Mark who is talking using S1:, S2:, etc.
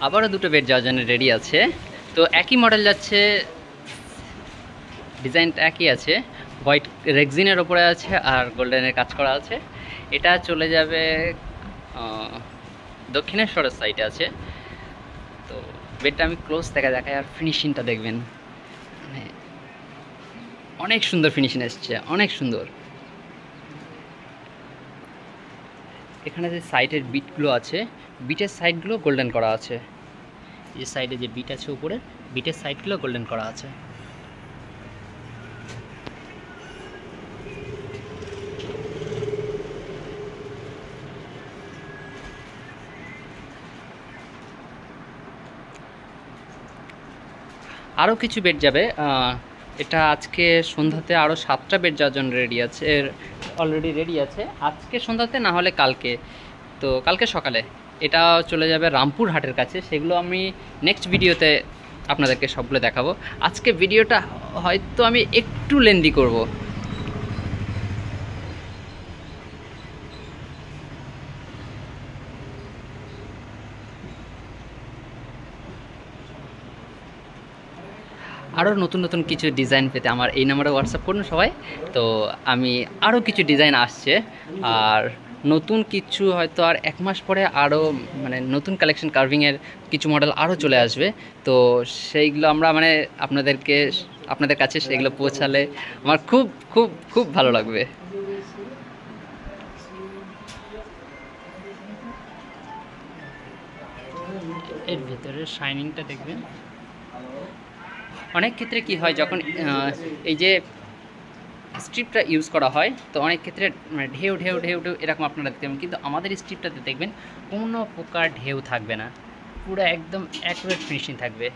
S1: আবারও দুটো বেড যাওয়ার জন্য রেডি আছে। তো একই মডেল যাচ্ছে, ডিজাইনটা একই আছে, হোয়াইট রেক্সিনের ওপরে আছে আর গোল্ডেনের কাজ করা আছে। এটা চলে যাবে দক্ষিণেশ্বরের সাইডে আছে। তো বেডটা আমি ক্লোজ থেকে দেখাই আর ফিনিশিংটা দেখবেন, মানে অনেক সুন্দর ফিনিশিং এসছে, অনেক সুন্দর। এখানে যে সাইডের বিটগুলো আছে, বিটের সাইডগুলো গোল্ডেন করা আছে। এই সাইডে যে বিট আছে উপরে, বিটের সাইডগুলো গোল্ডেন করা আছে। আরও কিছু বেড যাবে, এটা আজকে সন্ধ্যাতে আরও 7টা বেড যাওয়ার জন্য রেডি আছে, অলরেডি রেডি আছে। আজকে সন্ধ্যাতে না হলে কালকে, তো কালকে সকালে এটা চলে যাবে রামপুর হাটের কাছে। সেগুলো আমি নেক্সট ভিডিওতে আপনাদেরকে সবগুলো দেখাবো। আজকে ভিডিওটা হয়তো আমি একটু লেন্দি করব। আরও নতুন নতুন কিছু ডিজাইন পেতে আমার এই নাম্বারে হোয়াটসঅ্যাপ করুন সবাই। তো আমি আরও কিছু ডিজাইন আসছে, আর নতুন কিছু হয়তো আর 1 মাস পরে আরও মানে নতুন কালেকশন কার্ভিংয়ের কিছু মডেল আরও চলে আসবে। তো সেইগুলো আমরা মানে আপনাদের কাছে সেগুলো পৌঁছালে আমার খুব খুব খুব ভালো লাগবে। এর ভেতরের শাইনিংটা দেখবেন। অনেক ক্ষেত্রে কি হয়, যখন এই যে স্ট্রিপটা ইউজ করা হয়, তো অনেক ক্ষেত্রে মানে ঢেউ ঢেউ ঢেউ ঢেউ এরকম আপনারা দেখতে পাবেন, কিন্তু আমাদের স্ট্রিপটাতে দেখবেন কোনো প্রকার ঢেউ থাকবে না, পুরো একদম অ্যাকুরেট ফিনিশিং থাকবে।